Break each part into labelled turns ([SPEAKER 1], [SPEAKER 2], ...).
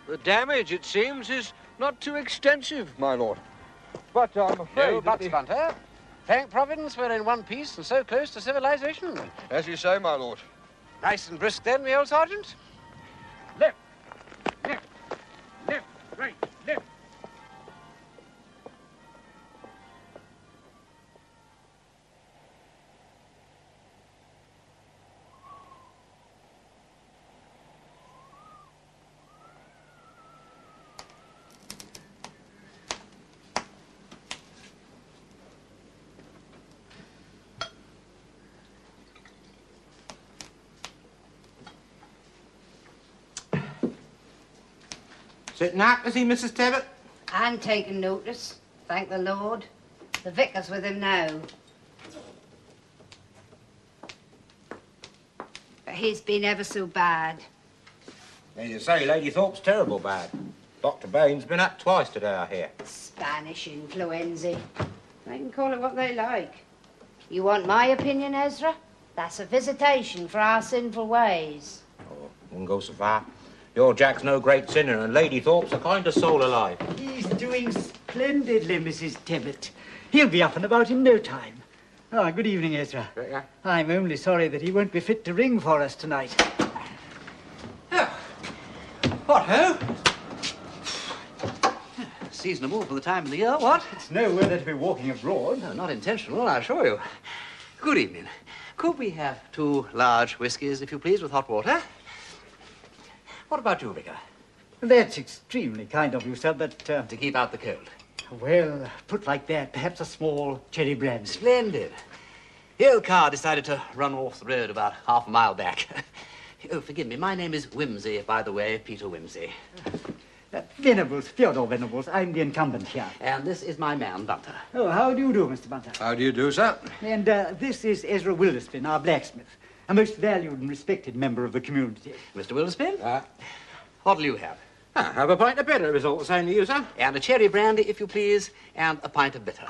[SPEAKER 1] The damage, it seems, is not too extensive, my lord. But I'm afraid...
[SPEAKER 2] No buts, Bunter. Thank Providence we're in one piece and so close to civilization.
[SPEAKER 1] As you say, my lord.
[SPEAKER 2] Nice and brisk then, me old sergeant. Left, left, left, right, left.
[SPEAKER 3] Sitting up, is he, Mrs. Tebbit?
[SPEAKER 4] I'm taking notice, thank the Lord. The vicar's with him now. But he's been ever so bad.
[SPEAKER 3] As you say, Lady Thorpe's terrible bad. Dr. Bain's been up twice today, I hear.
[SPEAKER 4] Spanish influenza. They can call it what they like. You want my opinion, Ezra? That's a visitation for our sinful ways.
[SPEAKER 3] Oh, wouldn't go so far. Your Jack's no great sinner, and Lady Thorpe's a kind of soul alive.
[SPEAKER 5] He's doing splendidly, Mrs. Tebbit. He'll be up and about in no time. Ah, good evening, Ezra.
[SPEAKER 3] Yeah.
[SPEAKER 5] I'm only sorry that he won't be fit to ring for us tonight.
[SPEAKER 2] Oh. What, ho? Seasonable for the time of the year, what?
[SPEAKER 5] It's no weather to be walking abroad.
[SPEAKER 2] No, not intentional, I assure you. Good evening. Could we have 2 large whiskies, if you please, with hot water? What about you, Vicar?
[SPEAKER 5] That's extremely kind of you, sir, but...
[SPEAKER 2] To keep out the cold.
[SPEAKER 5] Well, put like that, perhaps a small cherry brandy.
[SPEAKER 2] Splendid. The old car decided to run off the road about half a mile back. Oh, forgive me, my name is Wimsey, by the way, Peter Wimsey.
[SPEAKER 5] Venables, Theodore Venables. I'm the incumbent here.
[SPEAKER 2] And this is my man, Bunter.
[SPEAKER 5] Oh, how do you do, Mr. Bunter?
[SPEAKER 1] How do you do, sir?
[SPEAKER 5] And this is Ezra Wilderspin, our blacksmith. A most valued and respected member of the community.
[SPEAKER 2] Mr. Wilderspin? What'll you have?
[SPEAKER 3] Have a pint of bitter, is all the same to you, sir.
[SPEAKER 2] And a cherry brandy, if you please, and a pint of bitter.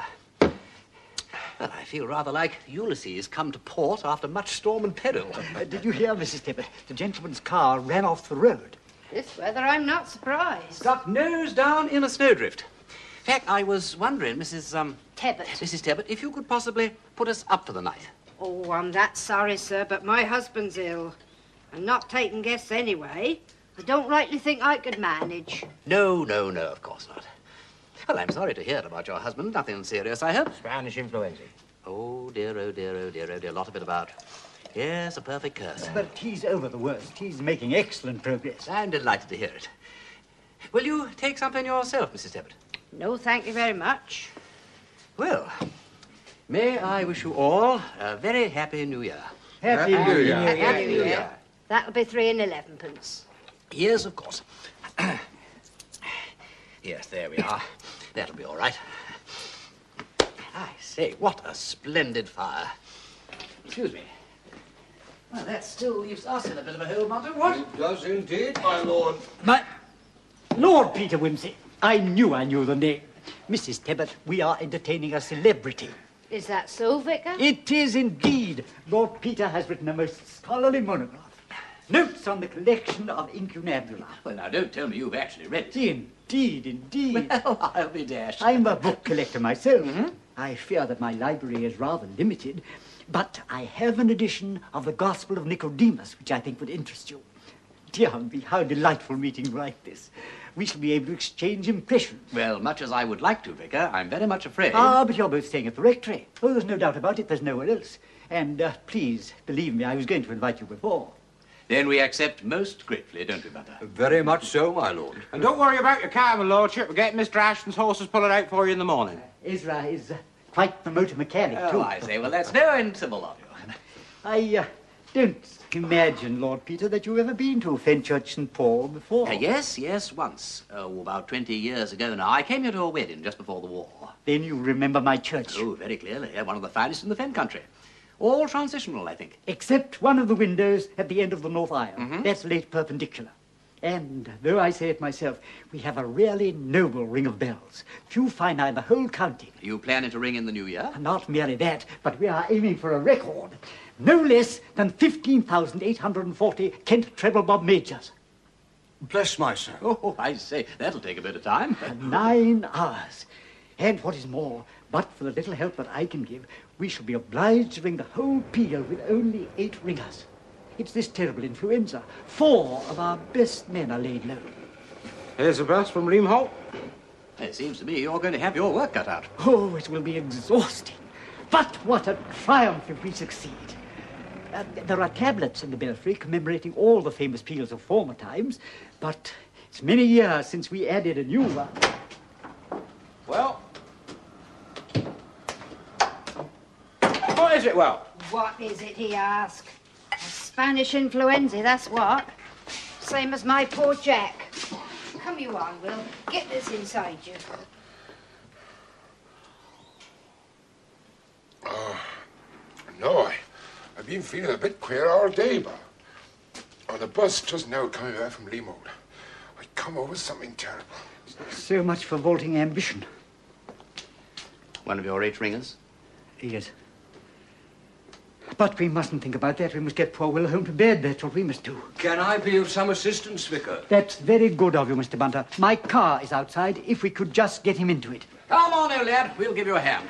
[SPEAKER 2] Well, I feel rather like Ulysses come to port after much storm and peril.
[SPEAKER 5] Did you hear, Mrs. Tebbit? The gentleman's car ran off the road.
[SPEAKER 4] This weather, I'm not surprised.
[SPEAKER 2] Got nose down in a snowdrift. In fact, I was wondering, Mrs.
[SPEAKER 4] Tebbit.
[SPEAKER 2] Mrs. Tebbit, if you could possibly put us up for the night.
[SPEAKER 4] Oh, I'm that sorry, sir, but my husband's ill. I'm not taking guests anyway. I don't rightly think I could manage.
[SPEAKER 2] No, of course not. Well, I'm sorry to hear about your husband. Nothing serious, I hope.
[SPEAKER 3] Spanish influenza.
[SPEAKER 2] Oh, dear, oh, dear, oh, dear, oh, dear. A lot of it about. Yes, a perfect curse.
[SPEAKER 5] But he's over the worst. He's making excellent progress.
[SPEAKER 2] I'm delighted to hear it. Will you take something yourself, Mrs. Tebbit?
[SPEAKER 4] No, thank you very much.
[SPEAKER 2] Well, may I wish you all a very happy New Year.
[SPEAKER 5] Happy New Year.
[SPEAKER 4] Happy New Year. That'll be 3 and 11pence.
[SPEAKER 2] Yes, of course. Yes, there we are. That'll be all right. I say, what a splendid fire. Excuse me. Well, that still leaves us in a bit of a hole, Bunter, what?
[SPEAKER 1] It does indeed, my lord.
[SPEAKER 5] My Lord Peter Wimsey. I knew the name. Mrs. Tebbit, we are entertaining a celebrity.
[SPEAKER 4] Is that so, Vicar?
[SPEAKER 5] It is indeed. Lord Peter has written a most scholarly monograph. Notes on the collection of incunabula.
[SPEAKER 2] Well, now, don't tell me you've actually read it.
[SPEAKER 5] Indeed.
[SPEAKER 2] Well, I'll be dashed.
[SPEAKER 5] I'm a book collector myself. I fear that my library is rather limited, but I have an edition of the Gospel of Nicodemus, which I think would interest you. Dear me, how delightful meeting like this. We shall be able to exchange impressions.
[SPEAKER 2] Well, much as I would like to, Vicar, I'm very much afraid.
[SPEAKER 5] Ah, but you're both staying at the rectory. Oh, there's no doubt about it. There's nowhere else. And please, believe me, I was going to invite you before.
[SPEAKER 2] Then we accept most gratefully, don't we, Bunter?
[SPEAKER 1] Very much so, my lord.
[SPEAKER 3] And don't worry about your car, my lordship. We'll get Mr. Ashton's horses pull it out for you in the morning.
[SPEAKER 5] Ezra is quite the motor mechanic, too.
[SPEAKER 2] Oh, I say, well, that's very civil of you.
[SPEAKER 5] I don't imagine, Lord Peter, that you've ever been to Fenchurch St. Paul before.
[SPEAKER 2] Yes, once. Oh, about 20 years ago now. I came here to a wedding just before the war.
[SPEAKER 5] Then you remember my church.
[SPEAKER 2] Oh, very clearly. One of the finest in the Fen country. All transitional, I think.
[SPEAKER 5] Except one of the windows at the end of the north aisle. That's late perpendicular. And, though I say it myself, we have a really noble ring of bells. Few find in the whole county.
[SPEAKER 2] Are you planning to ring in the new year?
[SPEAKER 5] Not merely that, but we are aiming for a record. No less than 15,840 Kent treble bob majors.
[SPEAKER 1] Bless my soul.
[SPEAKER 2] Oh, I say, that'll take a bit of time.
[SPEAKER 5] 9 hours. And what is more, but for the little help that I can give, we shall be obliged to ring the whole peal with only 8 ringers. It's this terrible influenza. 4 of our best men are laid low.
[SPEAKER 3] Here's a bus from Reamholt.
[SPEAKER 2] It seems to me you're going to have your work cut out.
[SPEAKER 5] Oh, it will be exhausting. But what a triumph if we succeed. There are tablets in the belfry commemorating all the famous peals of former times, but it's many years since we added a new one.
[SPEAKER 3] Well? What is it, Well?
[SPEAKER 4] What is it, he asked? A Spanish influenza, that's what. Same as my poor Jack. Come you on, Will. Get this inside you.
[SPEAKER 6] No, I've been feeling a bit queer all day, but on the bus just now coming back from Limode, I come over something terrible.
[SPEAKER 5] So much for vaulting ambition.
[SPEAKER 2] One of your 8 ringers?
[SPEAKER 5] Yes. But we mustn't think about that. We must get poor Will home to bed. That's what we must do.
[SPEAKER 1] Can I be of some assistance, Vicar?
[SPEAKER 5] That's very good of you, Mr. Bunter. My car is outside. If we could just get him into it.
[SPEAKER 2] Come on, old lad. We'll give you a hand.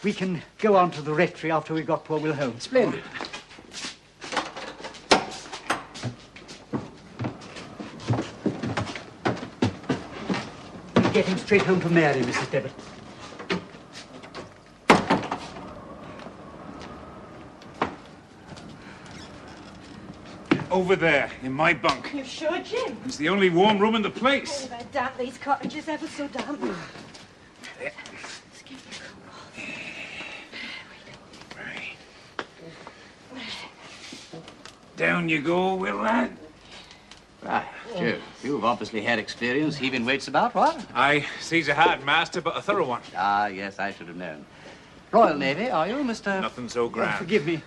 [SPEAKER 5] We can go on to the rectory after we've got poor Will home.
[SPEAKER 2] Splendid.
[SPEAKER 5] We'll get him straight home to Mary, Mrs. Devitt.
[SPEAKER 7] Over there, in my bunk.
[SPEAKER 8] You sure, Jim?
[SPEAKER 7] It's the only warm room in the place.
[SPEAKER 8] Oh, they're damp, these cottages, ever so damp.
[SPEAKER 7] Down you go, Will, lad.
[SPEAKER 2] Right, Joe, you've obviously had experience heaving weights about, what?
[SPEAKER 7] Aye, sees a hard master, but a thorough one.
[SPEAKER 2] Ah, yes, I should have known. Royal Navy, are you, Mr.?
[SPEAKER 7] Nothing so grand.
[SPEAKER 5] Forgive me.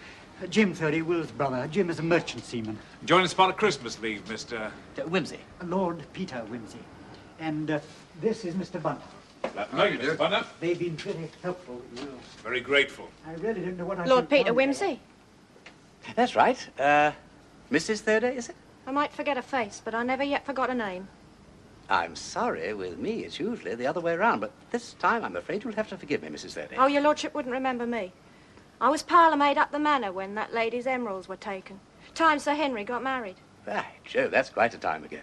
[SPEAKER 5] Jim 30, Will's brother. Jim is a merchant seaman.
[SPEAKER 7] Enjoying a spot of Christmas leave, Mr.
[SPEAKER 2] Wimsey.
[SPEAKER 5] Lord Peter Wimsey. And this is Mr. Bunter.
[SPEAKER 7] Lovely, Mr. Bunter.
[SPEAKER 5] They've been very helpful.
[SPEAKER 7] Very grateful.
[SPEAKER 5] I really don't know what I
[SPEAKER 8] Lord
[SPEAKER 5] should
[SPEAKER 8] Peter
[SPEAKER 5] call you.
[SPEAKER 8] Wimsey.
[SPEAKER 2] That's right. Mrs. Thurder, is it?
[SPEAKER 8] I might forget a face, but I never yet forgot a name.
[SPEAKER 2] I'm sorry, with me it's usually the other way around, but this time I'm afraid you'll have to forgive me, Mrs. Thurder.
[SPEAKER 8] Oh, your lordship wouldn't remember me. I was parlour-maid up the manor when that lady's emeralds were taken. Time Sir Henry got married.
[SPEAKER 2] Right, Joe, that's quite a time ago.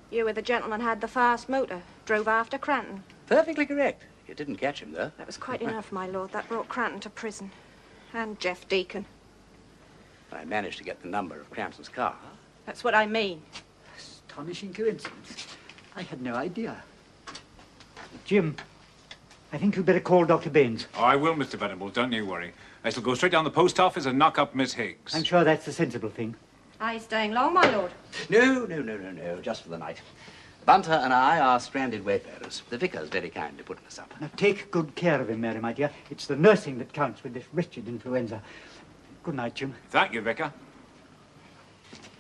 [SPEAKER 8] You were the gentleman had the fast motor, drove after Cranton.
[SPEAKER 2] Perfectly correct. You didn't catch him, though.
[SPEAKER 8] That was quite enough, my lord. That brought Cranton to prison. And Jeff Deacon.
[SPEAKER 2] I managed to get the number of Crampton's car.
[SPEAKER 8] That's what I mean.
[SPEAKER 5] Astonishing coincidence. I had no idea. Jim, I think you'd better call Dr. Baines.
[SPEAKER 7] Oh, I will, Mr. Venables, don't you worry. I shall go straight down the post office and knock up Miss Higgs.
[SPEAKER 5] I'm sure that's the sensible thing.
[SPEAKER 8] Are you staying long, my lord?
[SPEAKER 2] No, just for the night. Bunter and I are stranded wayfarers. The vicar's very kind to putting us up.
[SPEAKER 5] Now, take good care of him, Mary, my dear. It's the nursing that counts with this wretched influenza. Good night, Jim.
[SPEAKER 7] Thank you, Vicar.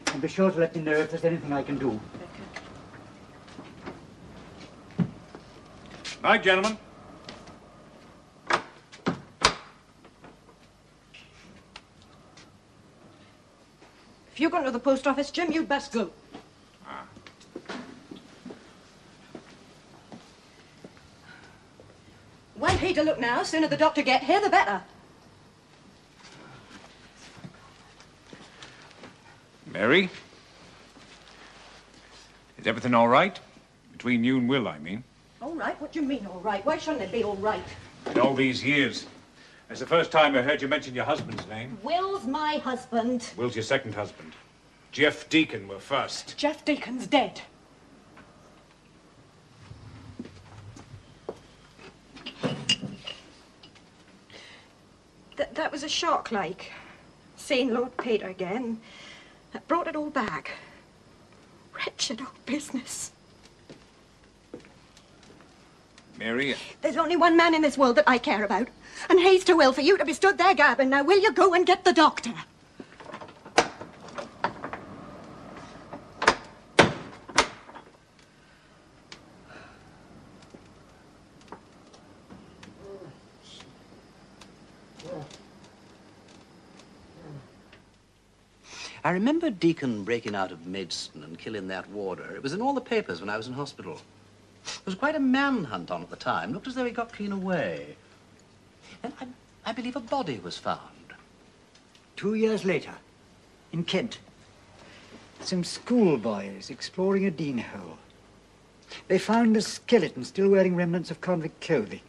[SPEAKER 5] And be sure to let me know if there's anything I can do.
[SPEAKER 7] Night, gentlemen.
[SPEAKER 8] If you're going to the post office, Jim, you'd best go. When Peter, look now, sooner the doctor get here, the better.
[SPEAKER 7] Mary? Is everything all right? Between you and Will, I mean.
[SPEAKER 8] All right? What do you mean, all right? Why shouldn't it be all right?
[SPEAKER 7] In all these years. It's the first time I heard you mention your husband's name.
[SPEAKER 8] Will's my husband.
[SPEAKER 7] Will's your second husband. Jeff Deacon were first.
[SPEAKER 8] Jeff Deacon's dead. That was a shock, like. Seeing Lord Peter again. That brought it all back. Wretched old business.
[SPEAKER 7] Mary,
[SPEAKER 8] There's only one man in this world that I care about. And he's too ill for you to be stood there gabbing. Now, will you go and get the doctor?
[SPEAKER 2] I remember Deacon breaking out of Maidstone and killing that warder. It was in all the papers when I was in hospital. There was quite a manhunt on at the time. Looked as though he got clean away. And I believe a body was found.
[SPEAKER 5] 2 years later, in Kent, some schoolboys exploring a Dean hole. They found a skeleton still wearing remnants of convict clothing.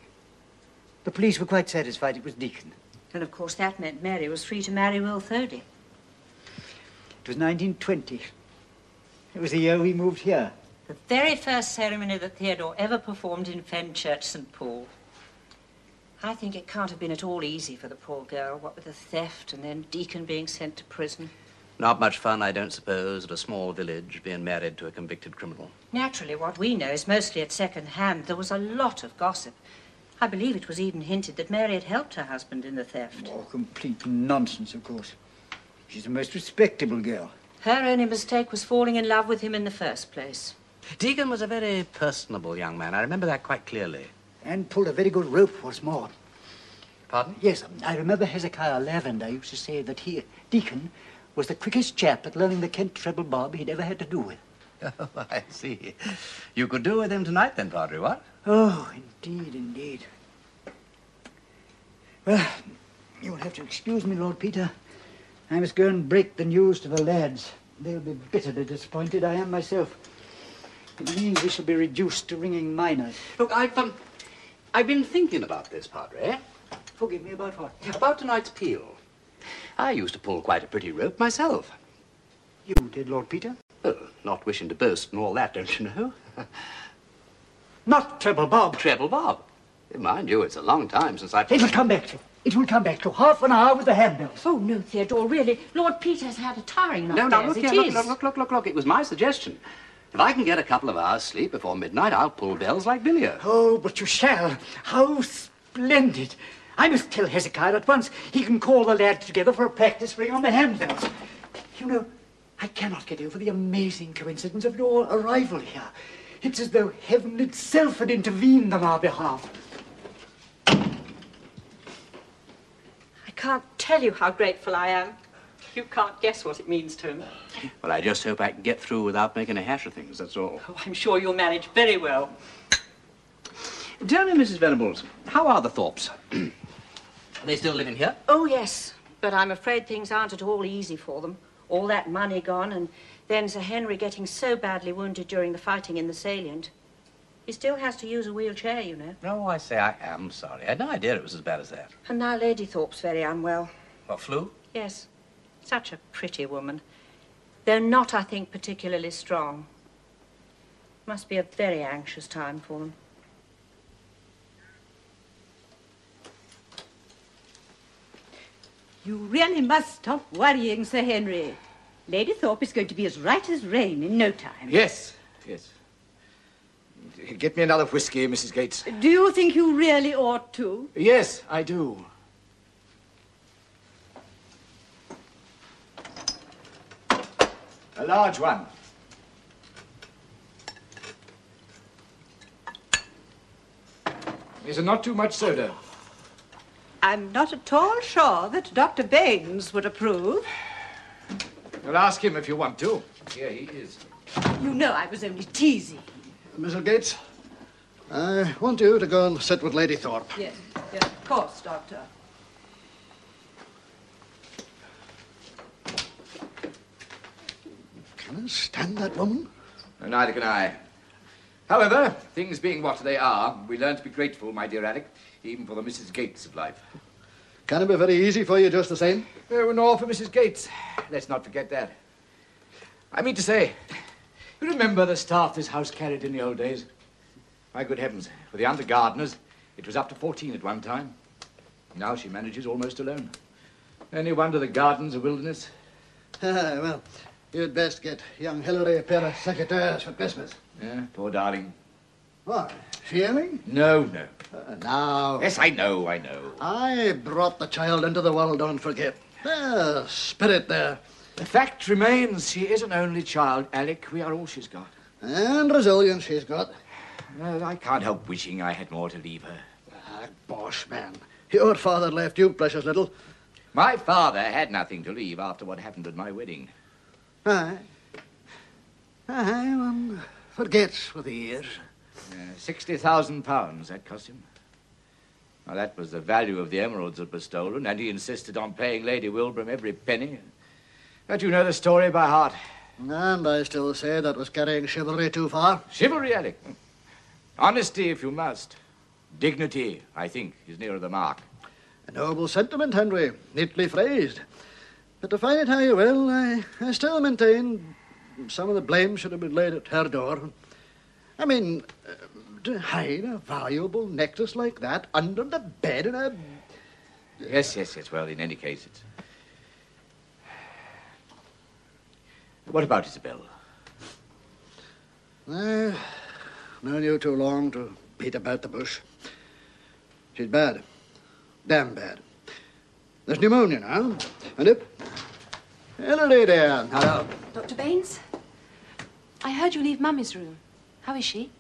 [SPEAKER 5] The police were quite satisfied it was Deacon.
[SPEAKER 9] And of course that meant Mary was free to marry Will Thody.
[SPEAKER 5] It was 1920. It was the year we moved here.
[SPEAKER 9] The very first ceremony that Theodore ever performed in Fenchurch, St. Paul. I think it can't have been at all easy for the poor girl, what with the theft and then Deacon being sent to prison.
[SPEAKER 2] Not much fun, I don't suppose, at a small village being married to a convicted criminal.
[SPEAKER 9] Naturally, what we know is mostly at second hand. There was a lot of gossip. I believe it was even hinted that Mary had helped her husband in the theft.
[SPEAKER 5] Oh, complete nonsense, of course. She's a most respectable girl.
[SPEAKER 9] Her only mistake was falling in love with him in the first place.
[SPEAKER 2] Deacon was a very personable young man. I remember that quite clearly.
[SPEAKER 5] And pulled a very good rope, what's more.
[SPEAKER 2] Pardon?
[SPEAKER 5] Yes, I remember Hezekiah Lavender used to say that Deacon, was the quickest chap at learning the Kent treble bob he'd ever had to do with.
[SPEAKER 2] Oh, I see. You could do with him tonight then, Padre, what?
[SPEAKER 5] Oh, indeed, indeed. Well, you'll have to excuse me, Lord Peter. I must go and break the news to the lads. They'll be bitterly disappointed. I am myself. It means we shall be reduced to ringing minors.
[SPEAKER 2] Look, I've been thinking about this, Padre.
[SPEAKER 5] Forgive me, about what?
[SPEAKER 2] About tonight's peal. I used to pull quite a pretty rope myself.
[SPEAKER 5] You did, Lord Peter?
[SPEAKER 2] Well, not wishing to boast and all that, don't you know?
[SPEAKER 5] Not treble bob.
[SPEAKER 2] Treble bob. Mind you, it's a long time since I've...
[SPEAKER 5] It'll come back to. It will come back to half an hour with the handbells.
[SPEAKER 9] Oh, no, Theodore, really. Lord Peter's had a tiring night.
[SPEAKER 2] No,
[SPEAKER 9] as
[SPEAKER 2] look
[SPEAKER 9] it
[SPEAKER 2] here,
[SPEAKER 9] is.
[SPEAKER 2] look. It was my suggestion. If I can get a couple of hours' sleep before midnight, I'll pull bells like Billy.
[SPEAKER 5] Oh, but you shall. How splendid. I must tell Hezekiah at once. He can call the lads together for a practice ring on the handbells. You know, I cannot get over the amazing coincidence of your arrival here. It's as though heaven itself had intervened on our behalf.
[SPEAKER 9] I can't tell you how grateful I am. You can't guess what it means to him.
[SPEAKER 2] Well, I just hope I can get through without making a hash of things, that's all.
[SPEAKER 9] Oh, I'm sure you'll manage very well.
[SPEAKER 2] Tell me, Mrs. Venables, how are the Thorpes? Are they still living here?
[SPEAKER 9] Oh, yes. But I'm afraid things aren't at all easy for them. All that money gone, and then Sir Henry getting so badly wounded during the fighting in the salient. He still has to use a wheelchair, you know.
[SPEAKER 2] No, I say I am sorry. I had no idea it was as bad as that.
[SPEAKER 9] And now Lady Thorpe's very unwell.
[SPEAKER 2] What, flu?
[SPEAKER 9] Yes. Such a pretty woman. Though not, I think, particularly strong. Must be a very anxious time for them.
[SPEAKER 10] You really must stop worrying, Sir Henry. Lady Thorpe is going to be as right as rain in no time.
[SPEAKER 11] Yes. Get me another whiskey, Mrs. Gates.
[SPEAKER 10] Do you think you really ought to?
[SPEAKER 11] Yes, I do. A large one. Is there not too much soda?
[SPEAKER 10] I'm not at all sure that Dr. Baines would approve.
[SPEAKER 11] Well, ask him if you want to. Here he is.
[SPEAKER 10] You know I was only teasing.
[SPEAKER 12] Mrs. Gates, I want you to go and sit with Lady Thorpe.
[SPEAKER 10] Yes, of course, Doctor.
[SPEAKER 12] Can I stand that woman?
[SPEAKER 11] No, neither can I. However, things being what they are, we learn to be grateful, my dear Alec, even for the Mrs. Gates of life.
[SPEAKER 12] Can it be very easy for you just the same?
[SPEAKER 11] Oh, nor for Mrs. Gates. Let's not forget that. I mean to say, you remember the staff this house carried in the old days? My good heavens, for the under gardeners, it was up to 14 at one time. Now she manages almost alone. Any wonder the garden's a wilderness?
[SPEAKER 12] Well, you'd best get young Hilary a pair of secretaires for Christmas.
[SPEAKER 11] Yeah, poor darling.
[SPEAKER 12] What, feeling?
[SPEAKER 11] No.
[SPEAKER 12] Now.
[SPEAKER 11] Yes, I know.
[SPEAKER 12] I brought the child into the world, don't forget. There's spirit there.
[SPEAKER 11] The fact remains she is an only child, Alec. We are all she's got.
[SPEAKER 12] And resilience she's got.
[SPEAKER 11] Well, I can't help wishing I had more to leave her.
[SPEAKER 12] Ah, bosh, man. Your father left you precious little.
[SPEAKER 11] My father had nothing to leave after what happened at my wedding.
[SPEAKER 12] Aye. Aye, one forgets with the years.
[SPEAKER 11] £60,000, that cost him. Now, that was the value of the emeralds that were stolen, and he insisted on paying Lady Wilbraham every penny. But you know the story by heart.
[SPEAKER 12] And I still say that was carrying chivalry too far.
[SPEAKER 11] Chivalry, Alec. Honesty, if you must. Dignity, I think, is nearer the mark.
[SPEAKER 12] A noble sentiment, Henry, neatly phrased. But define it how you will, I still maintain some of the blame should have been laid at her door. I mean, to hide a valuable necklace like that under the bed in a...
[SPEAKER 11] Yes. Well, in any case, it's... What about Isabel?
[SPEAKER 12] I've known you too long to beat about the bush. She's bad. Damn bad. There's pneumonia now. And if... Hello, dear. Hello.
[SPEAKER 13] Dr. Baines? I heard you leave Mummy's room. How is she?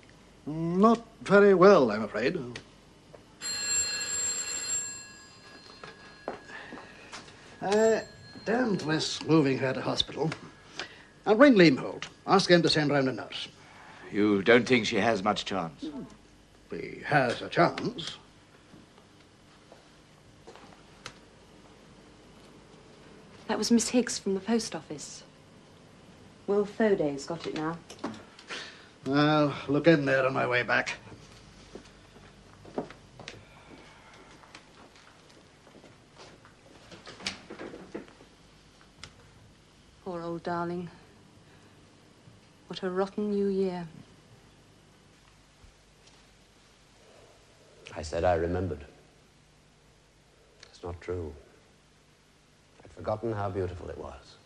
[SPEAKER 12] Not very well, I'm afraid. I daren't risk moving her to hospital. I'll ring Leamholt. Ask him to send round a nurse.
[SPEAKER 11] You don't think she has much chance?
[SPEAKER 12] She has a chance.
[SPEAKER 13] That was Miss Higgs from the post office. Will Foday's got it now.
[SPEAKER 12] I'll look in there on my way back.
[SPEAKER 13] Poor old darling. What a rotten new year.
[SPEAKER 2] I said I remembered. It's not true. I'd forgotten how beautiful it was.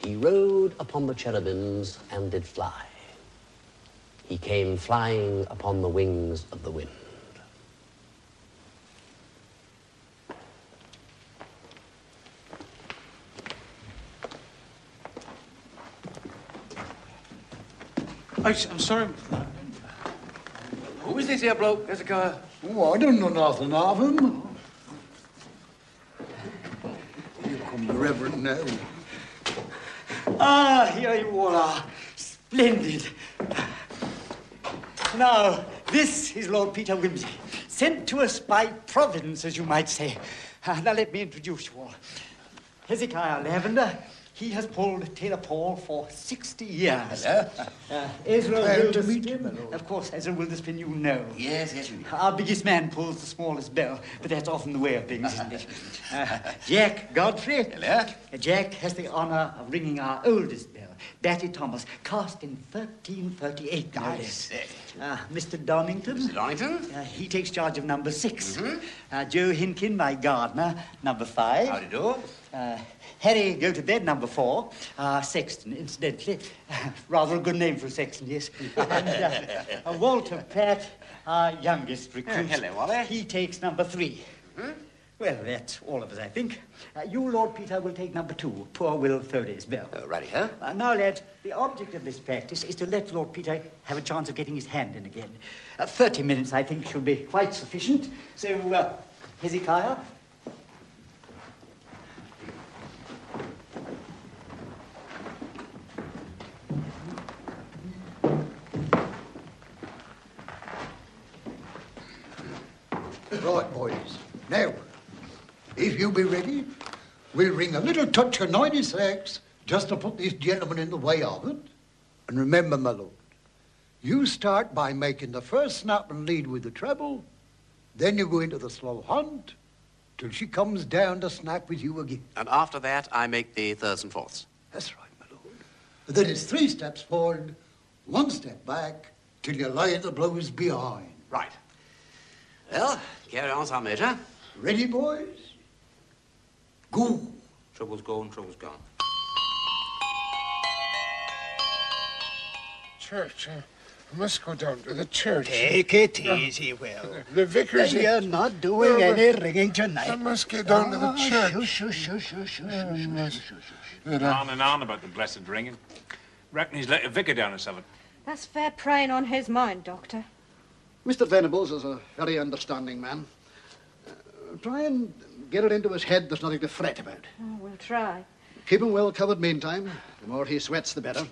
[SPEAKER 2] He rode upon the cherubims and did fly. He came flying upon the wings of the wind.
[SPEAKER 14] I'm sorry.
[SPEAKER 11] Who is this here bloke, Hezekiah?
[SPEAKER 14] Oh, I don't know nothing of him. Here come the Reverend now.
[SPEAKER 5] Ah, here you all are. Splendid. Now, this is Lord Peter Wimsey, sent to us by Providence, as you might say. Now, let me introduce you all. Hezekiah Lavender. He has pulled Tailor Paul for 60 years.
[SPEAKER 14] Hello.
[SPEAKER 5] Ezra
[SPEAKER 14] Glad to
[SPEAKER 5] Wilderspin.
[SPEAKER 14] meet you, my lord.
[SPEAKER 5] Of course, Ezra Wilderspin, you know.
[SPEAKER 14] Yes, you do.
[SPEAKER 5] Our biggest man pulls the smallest bell, but that's often the way of things, isn't it? Jack Godfrey.
[SPEAKER 14] Hello.
[SPEAKER 5] Jack has the honor of ringing our oldest bell, Batty Thomas, cast in 1338, no less. Mr. Donington.
[SPEAKER 2] Mr. Donington?
[SPEAKER 5] He takes charge of number 6. Joe Hinkin, my gardener, number 5.
[SPEAKER 2] How do you do?
[SPEAKER 5] Harry Go to Bed, number 4. Sexton, incidentally. Rather a good name for a sexton, yes. And Walter Pratt, our youngest recruit.
[SPEAKER 2] Hello, Wally.
[SPEAKER 5] He takes number 3. Well, that's all of us, I think. You, Lord Peter, will take number 2, poor Will Foday's bell.
[SPEAKER 2] Righty, huh?
[SPEAKER 5] Now, lads, the object of this practice is to let Lord Peter have a chance of getting his hand in again. 30 minutes, I think, should be quite sufficient. So, Hezekiah?
[SPEAKER 14] Right, boys. Now, if you be ready, we'll ring a little touch of 96 just to put this gentleman in the way of it. And remember, my lord, you start by making the first snap and lead with the treble, then you go into the slow hunt till she comes down to snap with you again.
[SPEAKER 2] And after that, I make the thirds and fourths.
[SPEAKER 14] That's right, my lord. And then it's 3 steps forward, 1 step back, till you lay the blows behind.
[SPEAKER 2] Right. Well, carry on, Sergeant Major.
[SPEAKER 14] Ready, boys? Go.
[SPEAKER 3] Trouble's gone, trouble's gone.
[SPEAKER 6] Church, I must go down to the church.
[SPEAKER 12] Take it easy, Will.
[SPEAKER 6] The vicar's...
[SPEAKER 12] You're not doing any ringing tonight.
[SPEAKER 6] I must get down to the church.
[SPEAKER 12] Shush.
[SPEAKER 7] On and on about the blessed ringing. Reckon he's let a vicar down or something.
[SPEAKER 8] That's fair preying on his mind, Doctor.
[SPEAKER 12] Mr. Venables is a very understanding man. Try and get it into his head there's nothing to fret about.
[SPEAKER 10] Oh, we'll try.
[SPEAKER 12] Keep him well covered meantime. The more he sweats, the better.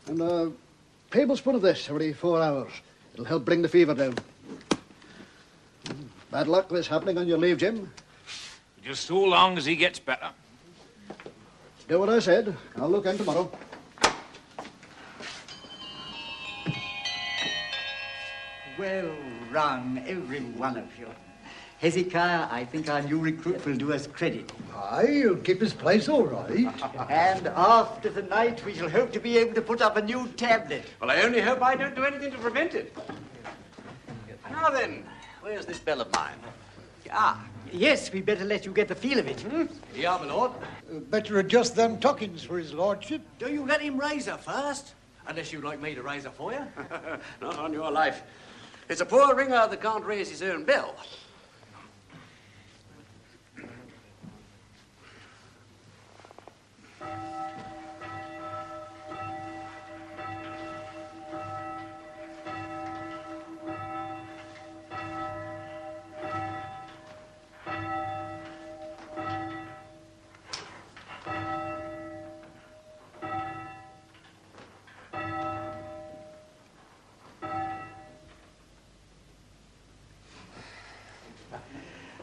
[SPEAKER 12] And a tablespoon of this every 4 hours. It'll help bring the fever down. Bad luck this happening on your leave, Jim.
[SPEAKER 7] Just so long as he gets better.
[SPEAKER 12] Do what I said. I'll look in tomorrow.
[SPEAKER 5] Well run, every one of you. Hezekiah, I think our new recruit will do us credit.
[SPEAKER 14] Aye, he'll keep his place all right.
[SPEAKER 5] And after the night, we shall hope to be able to put up a new tablet.
[SPEAKER 2] Well, I only hope I don't do anything to prevent it. Now then, where's this bell of mine?
[SPEAKER 5] Yes, we'd better let you get the feel of it.
[SPEAKER 2] Yeah, my lord.
[SPEAKER 14] Better adjust them tuckings for his lordship.
[SPEAKER 2] Do you let him raise her first? Unless you'd like me to raise her for you. Not on your life. It's a poor ringer that can't raise his own bell.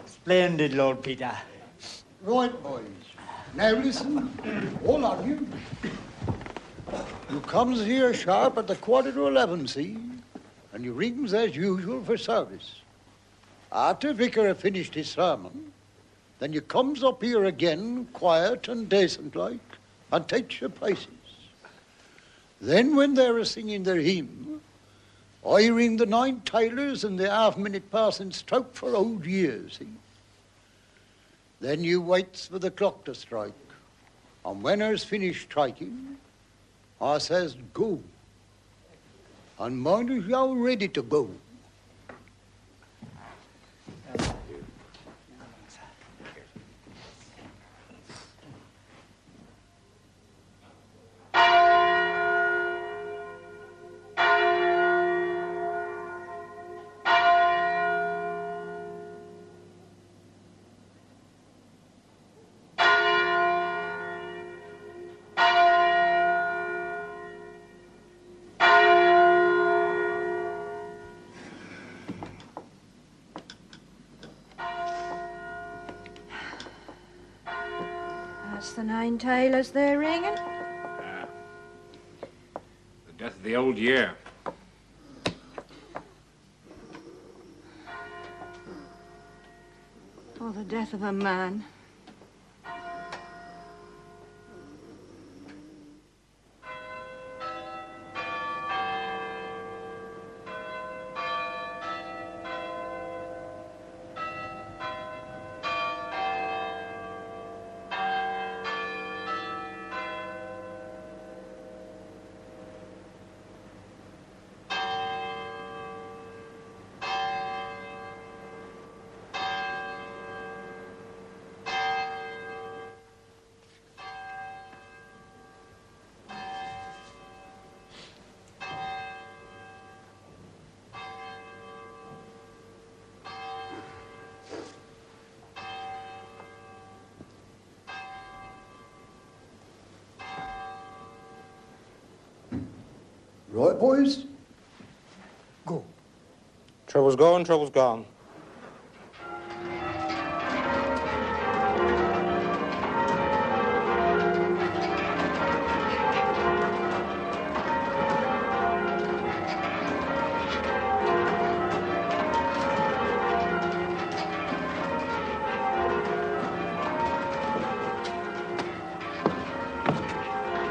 [SPEAKER 5] Splendid, Lord Peter.
[SPEAKER 14] Right, boys. Now listen, all of you. You comes here sharp at the 11:15, see? And you rings as usual for service. After Vicar have finished his sermon, then you comes up here again, quiet and decent-like, and takes your places. Then when they're a-singing their hymn, I ring the 9 tailors and the half-minute passing stroke for old years, see? Then you waits for the clock to strike. And when her's finished striking, I says, go. And mind as you're ready to go.
[SPEAKER 8] That's the 9 tailors they're ringing.
[SPEAKER 7] The death of the old year.
[SPEAKER 8] Or the death of a man.
[SPEAKER 14] Right, boys? Go.
[SPEAKER 3] Trouble's gone, trouble's gone.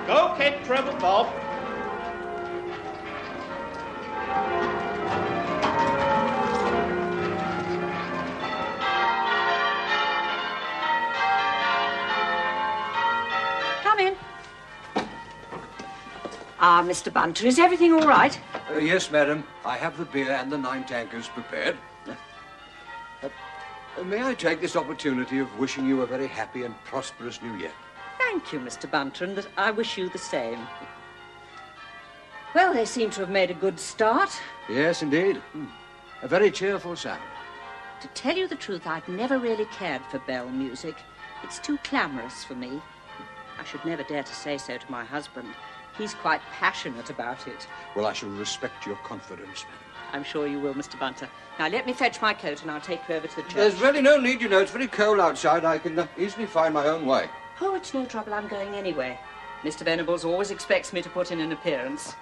[SPEAKER 2] Go, kid, trouble, Bob.
[SPEAKER 9] Mr. Bunter, is everything all right?
[SPEAKER 1] Yes, madam. I have the beer and the 9 tankers prepared. May I take this opportunity of wishing you a very happy and prosperous new year?
[SPEAKER 9] Thank you, Mr. Bunter, and I wish you the same. Well, they seem to have made a good start.
[SPEAKER 1] Yes, indeed. A very cheerful sound.
[SPEAKER 9] To tell you the truth, I've never really cared for bell music. It's too clamorous for me. I should never dare to say so to my husband. He's quite passionate about it.
[SPEAKER 1] Well, I shall respect your confidence, madam.
[SPEAKER 9] I'm sure you will, Mr. Bunter. Now, let me fetch my coat and I'll take you over to the church.
[SPEAKER 1] There's really no need, you know. It's very cold outside. I can easily find my own way.
[SPEAKER 9] Oh, it's no trouble. I'm going anyway. Mr. Venables always expects me to put in an appearance.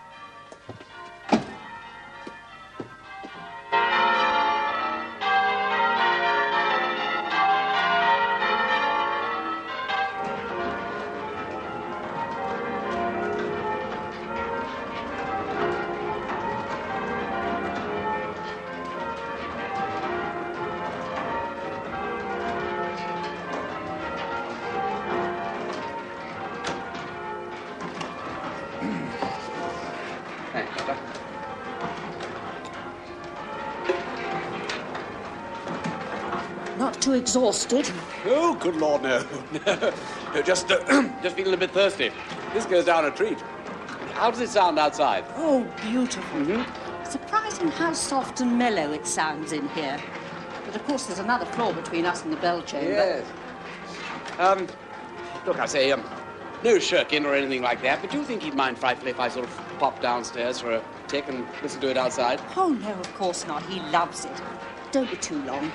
[SPEAKER 9] Not too exhausted?
[SPEAKER 15] Oh, good Lord, no. No, just feeling a bit thirsty. This goes down a treat. How does it sound outside?
[SPEAKER 9] Oh, beautiful. Surprising how soft and mellow it sounds in here. But of course there's another floor between us and the bell chamber.
[SPEAKER 15] Yes. Look, I say, no shirking or anything like that, but do you think he'd mind frightfully if I sort of pop downstairs for a tick and listen to it outside?
[SPEAKER 9] Oh, no, of course not. He loves it. Don't be too long.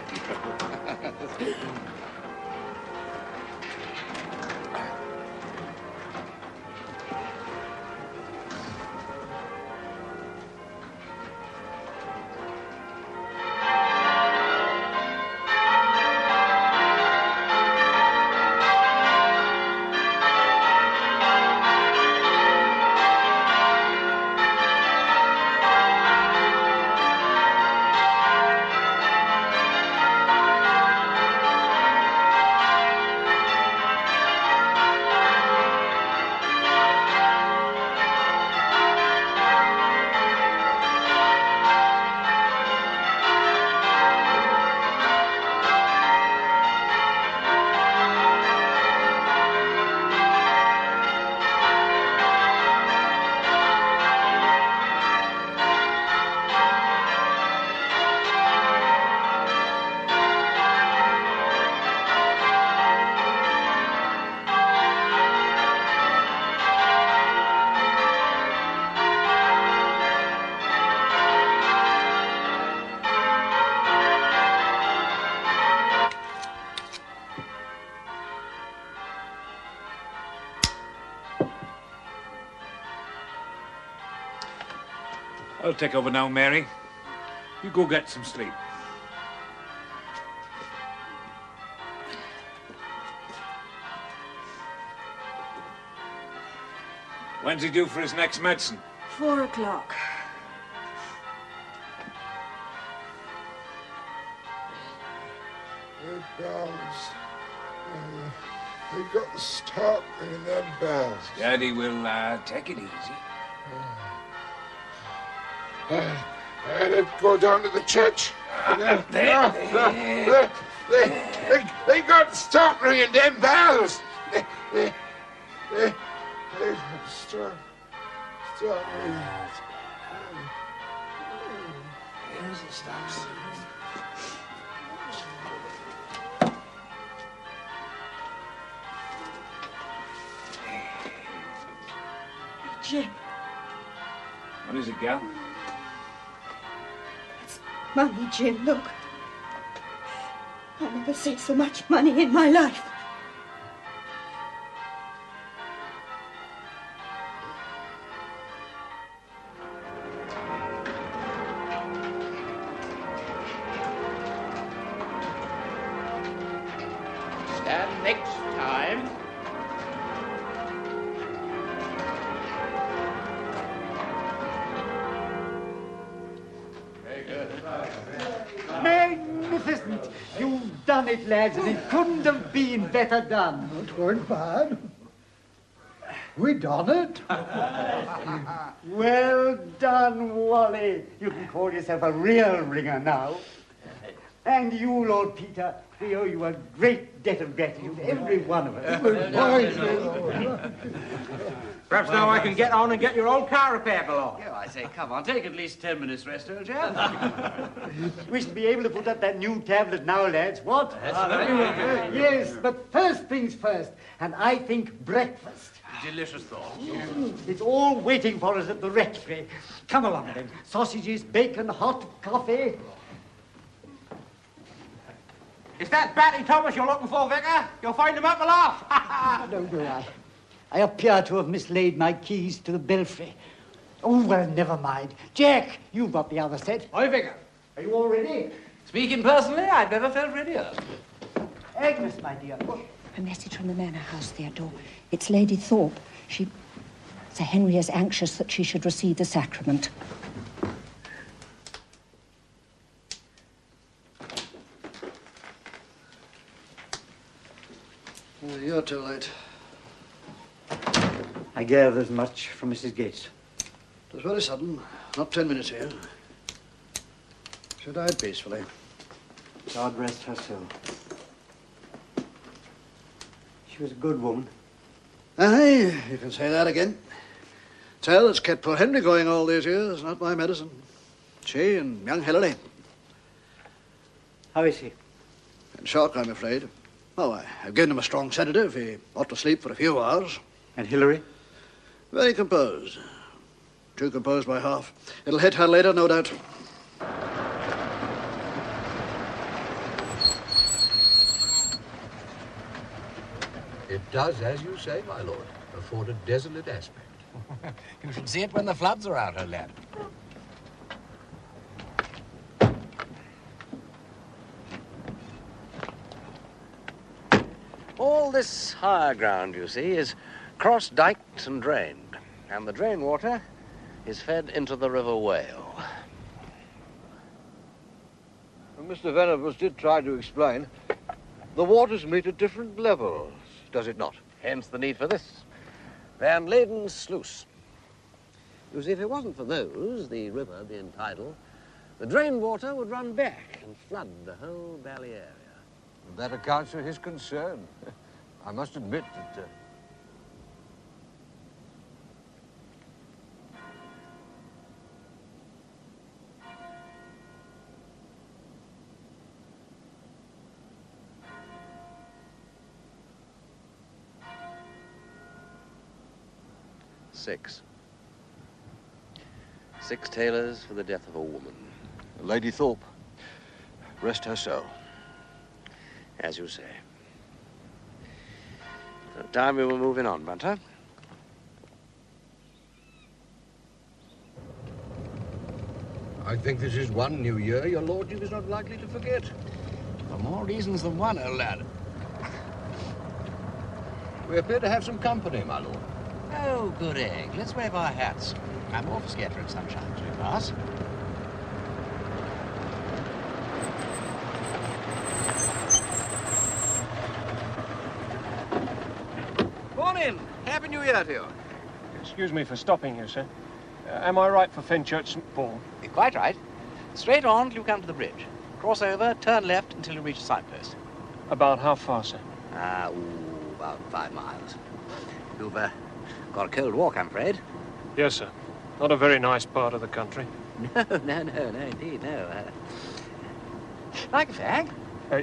[SPEAKER 7] I'll take over now, Mary. You go get some sleep. When's he due for his next medicine?
[SPEAKER 8] 4 o'clock.
[SPEAKER 6] The bells. They got to stop ringing them bells.
[SPEAKER 7] Daddy will take it easy.
[SPEAKER 6] Let's go down to the church. They got to stop ringing them bells. They got to stop ringing.
[SPEAKER 7] Here's the stops.
[SPEAKER 8] Jim,
[SPEAKER 7] What is it, gal?
[SPEAKER 8] money, Jim, look. I never seen so much money in my life.
[SPEAKER 15] Stand next time.
[SPEAKER 5] Magnificent! You've done it, lads, and it couldn't have been better done.
[SPEAKER 14] It weren't bad. We done it.
[SPEAKER 5] Well done, Wally. You can call yourself a real ringer now. And you, Lord Peter, we owe you a great debt of gratitude, every one of us.
[SPEAKER 3] Perhaps now I can get on and get your old car repaired along.
[SPEAKER 2] Yeah, I say, come on, take at least 10 minutes rest, old chap.
[SPEAKER 5] We shall be able to put up that new tablet now, lads. What?
[SPEAKER 2] That's very good.
[SPEAKER 5] Yes, but first things first, and I think breakfast.
[SPEAKER 2] Delicious thought.
[SPEAKER 5] It's all waiting for us at the rectory. Come along, then. Sausages, bacon, hot coffee.
[SPEAKER 3] Is that Batty Thomas you're looking for, Vicar? You'll find him up the loft.
[SPEAKER 5] No, do I? I appear to have mislaid my keys to the belfry. Oh, well, never mind. Jack, you've got the other set.
[SPEAKER 11] Aye, Vicar.
[SPEAKER 5] Are you all ready?
[SPEAKER 2] Speaking personally, I've never felt readier.
[SPEAKER 5] Agnes, my dear.
[SPEAKER 9] A message from the manor house, Theodore. It's Lady Thorpe. Sir Henry is anxious that she should receive the sacrament.
[SPEAKER 12] You're too late.
[SPEAKER 5] I gather as much from Mrs. Gates.
[SPEAKER 12] It was very sudden. Not 10 minutes here. She died peacefully.
[SPEAKER 5] God rest her soul. She was a good woman.
[SPEAKER 12] Aye, you can say that again. Tell it's kept poor Henry going all these years, not my medicine. She and young Hilary.
[SPEAKER 5] How is he?
[SPEAKER 12] In shock, I'm afraid. Oh, I've given him a strong sedative. He ought to sleep for a few hours.
[SPEAKER 5] And Hilary?
[SPEAKER 12] Very composed. Too composed by half. It'll hit her later, no doubt.
[SPEAKER 1] It does, as you say, my lord, afford a desolate aspect.
[SPEAKER 2] You should see it when the floods are out, old lad. All this higher ground, you see, is cross-diked and drained, and the drain water is fed into the River Whale.
[SPEAKER 1] Well, Mr. Venables did try to explain. The waters meet at different levels, does it not?
[SPEAKER 2] Hence the need for this. Van Laden's sluice. You see, if it wasn't for those, the river being tidal, the drain water would run back and flood the whole valley area.
[SPEAKER 1] That accounts for his concern. I must admit that...
[SPEAKER 2] Six tailors for the death of a woman.
[SPEAKER 1] Lady Thorpe, rest her soul.
[SPEAKER 2] As you say. So time we were moving on, Bunter.
[SPEAKER 1] I think this is one new year your lordship is not likely to forget.
[SPEAKER 2] For more reasons than one, old lad.
[SPEAKER 1] We appear to have some company, my lord.
[SPEAKER 2] Oh, good egg. Let's wave our hats. I'm off scattering sunshine as we pass. Morning. Happy New Year to you.
[SPEAKER 16] Excuse me for stopping you, sir. Am I right for Fenchurch St. Paul?
[SPEAKER 2] You're quite right. Straight on till you come to the bridge. Cross over, turn left until you reach a signpost.
[SPEAKER 16] About how far, sir?
[SPEAKER 2] About 5 miles. You've got a cold walk, I'm afraid.
[SPEAKER 16] Yes, sir. Not a very nice part of the country.
[SPEAKER 2] No, indeed, no. Like a fag?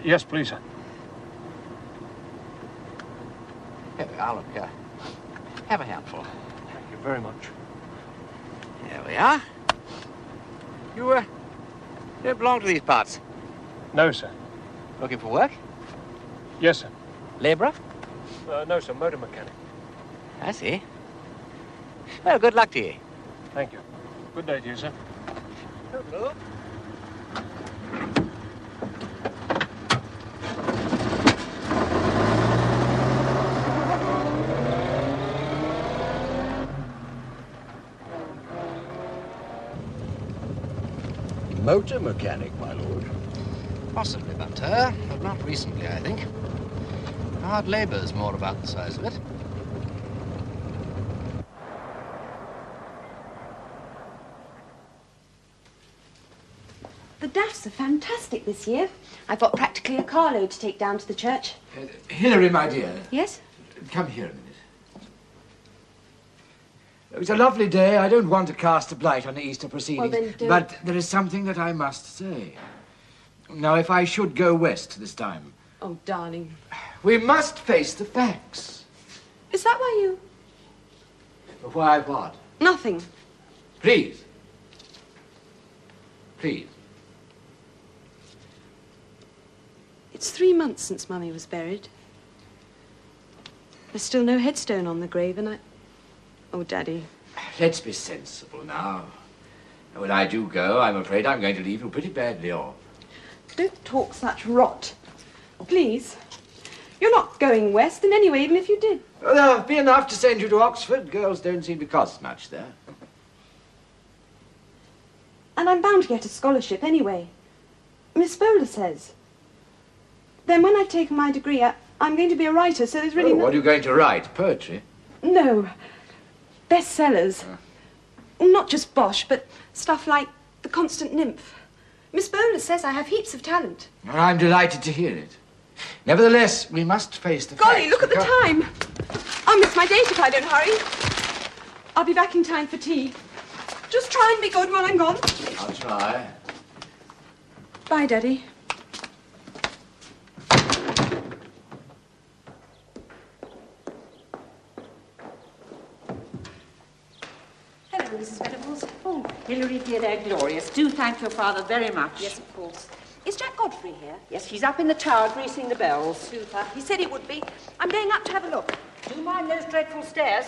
[SPEAKER 16] Yes, please, sir.
[SPEAKER 2] Here we are, look. Have a handful.
[SPEAKER 16] Thank you very much.
[SPEAKER 2] Here we are. You, don't belong to these parts?
[SPEAKER 16] No, sir.
[SPEAKER 2] Looking for work?
[SPEAKER 16] Yes, sir.
[SPEAKER 2] Labourer?
[SPEAKER 16] No, sir. Motor mechanic.
[SPEAKER 2] I see. Well, good luck to you.
[SPEAKER 16] Thank you. Good day to you, sir.
[SPEAKER 2] Hello.
[SPEAKER 1] Motor mechanic, my lord.
[SPEAKER 2] Possibly, Bunter, but not recently, I think. Hard labour's more about the size of it.
[SPEAKER 13] The Daffs are fantastic this year. I've got practically a carload to take down to the church.
[SPEAKER 11] Hilary, my dear.
[SPEAKER 13] Yes?
[SPEAKER 11] Come here a minute. It's a lovely day. I don't want to cast a blight on the Easter proceedings.
[SPEAKER 13] Well, then don't.
[SPEAKER 11] But there is something that I must say. Now, if I should go west this time...
[SPEAKER 13] Oh, darling.
[SPEAKER 11] We must face the facts.
[SPEAKER 13] Is that why you...
[SPEAKER 11] Why what?
[SPEAKER 13] Nothing.
[SPEAKER 11] Please. Please.
[SPEAKER 13] It's 3 months since Mummy was buried. There's still no headstone on the grave, and I... Oh, Daddy.
[SPEAKER 11] Let's be sensible now. When I do go, I'm afraid I'm going to leave you pretty badly off.
[SPEAKER 13] Don't talk such rot. Please. You're not going west, and anyway, even if you did.
[SPEAKER 11] Well, there'll be enough to send you to Oxford. Girls don't seem to cost much there.
[SPEAKER 13] And I'm bound to get a scholarship anyway. Miss Bowler says. Then when I've taken my degree, I'm going to be a writer, so there's really
[SPEAKER 11] What are you going to write? Poetry?
[SPEAKER 13] No. Bestsellers. Not just bosh, but stuff like The Constant Nymph. Miss Bowler says I have heaps of talent.
[SPEAKER 11] Well, I'm delighted to hear it. Nevertheless, we must face the
[SPEAKER 13] Golly,
[SPEAKER 11] facts.
[SPEAKER 13] look at the time. I'll miss my date if I don't hurry. I'll be back in time for tea. Just try and be good while I'm gone.
[SPEAKER 11] I'll try.
[SPEAKER 13] Bye, Daddy.
[SPEAKER 17] Hello, Mrs. Venables. Oh, Hilary, dear, they're glorious. Do thank your father very much.
[SPEAKER 9] Yes, of course. Is Jack Godfrey here?
[SPEAKER 17] Yes, he's up in the tower greasing the bells.
[SPEAKER 9] Super. He said he would be. I'm going up to have a look.
[SPEAKER 17] Do you mind those dreadful stairs?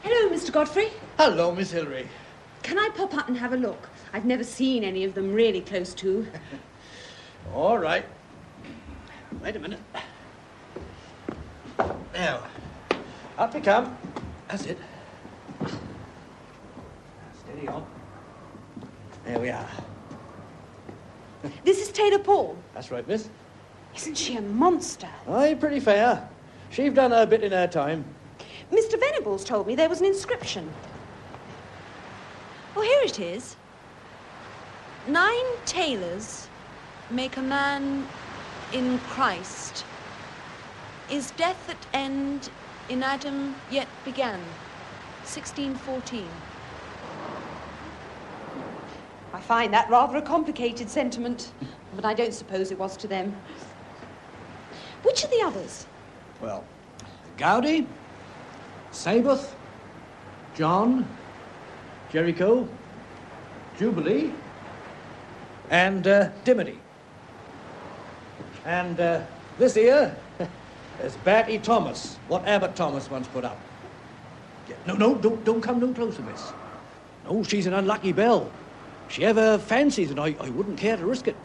[SPEAKER 9] Hello, Mr. Godfrey.
[SPEAKER 12] Hello, Miss Hilary.
[SPEAKER 9] Can I pop up and have a look? I've never seen any of them really close to.
[SPEAKER 12] All right. Wait a minute. Now, up you come. That's it. Steady on. There we are.
[SPEAKER 9] This is Taylor Paul.
[SPEAKER 12] That's right, miss.
[SPEAKER 9] Isn't she a monster?
[SPEAKER 12] Aye, pretty fair. She've done her bit in her time.
[SPEAKER 9] Mr. Venables told me there was an inscription. Oh, here it is. 9 tailors make a man in Christ. Is death at end in Adam yet began? 1614. I find that rather a complicated sentiment, but I don't suppose it was to them. Which are the others?
[SPEAKER 12] Well, Gowdy, Sabath, John, Jericho, Jubilee, and Dimity. And this here is Batty Thomas, what Abbot Thomas once put up. Yeah, no, don't come no closer, miss. No, she's an unlucky belle. She ever fancies, and I wouldn't care to risk it.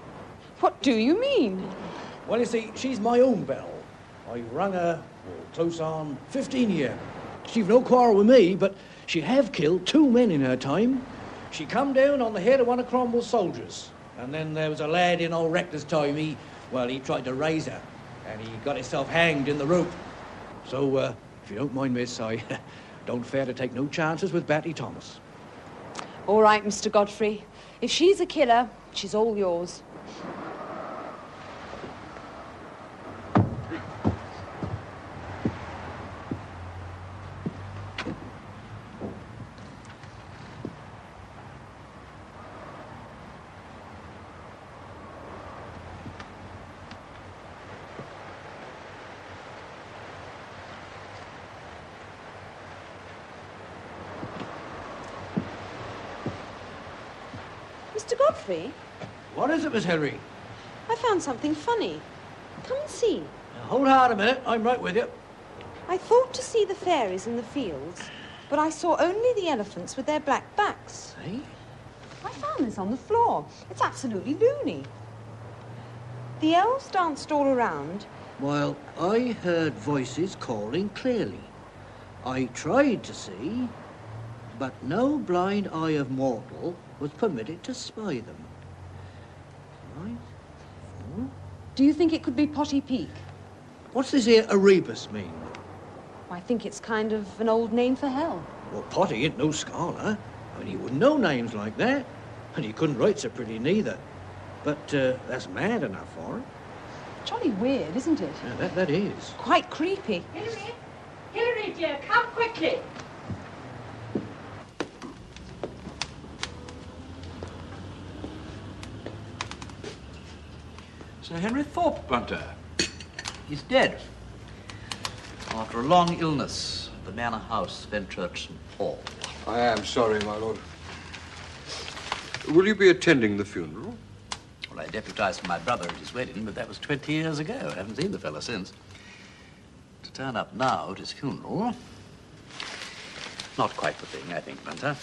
[SPEAKER 13] What do you mean?
[SPEAKER 12] Well, you see, she's my own belle. I rung her close on 15 year. She've no quarrel with me, but she have killed 2 men in her time. She come down on the head of one of Cromwell's soldiers. And then there was a lad in old Rector's time, he tried to raise her, and he got himself hanged in the rope. So, if you don't mind, miss, I don't fare to take no chances with Batty Thomas.
[SPEAKER 9] All right, Mr. Godfrey. If she's a killer, she's all yours. Mr. Godfrey,
[SPEAKER 12] What is it, Miss Henry?
[SPEAKER 9] I found something funny. Come and see.
[SPEAKER 12] Now, hold hard a minute, I'm right with you.
[SPEAKER 9] I thought to see the fairies in the fields, but I saw only the elephants with their black backs.
[SPEAKER 12] Eh?
[SPEAKER 9] I found this on the floor. It's absolutely loony. The elves danced all around.
[SPEAKER 18] While I heard voices calling clearly. I tried to see, but no blind eye of mortal was permitted to spy them. Right?
[SPEAKER 9] Do you think it could be Potty Peak?
[SPEAKER 18] What's this here Erebus mean?
[SPEAKER 13] I think it's kind of an old name for hell.
[SPEAKER 18] Well, Potty ain't no scholar. I mean, he wouldn't know names like that. And he couldn't write so pretty neither. But that's mad enough for him.
[SPEAKER 13] Jolly weird, isn't it?
[SPEAKER 18] Yeah, that is.
[SPEAKER 13] Quite creepy.
[SPEAKER 17] Hilary! Hilary, dear, come quickly.
[SPEAKER 2] Sir Henry Thorpe, Bunter. He's dead. After a long illness at the Manor House, Fenchurch St. Paul.
[SPEAKER 1] I am sorry, my lord. Will you be attending the funeral?
[SPEAKER 2] Well, I deputised for my brother at his wedding, but that was 20 years ago. I haven't seen the fellow since. To turn up now at his funeral, not quite the thing, I think, Bunter.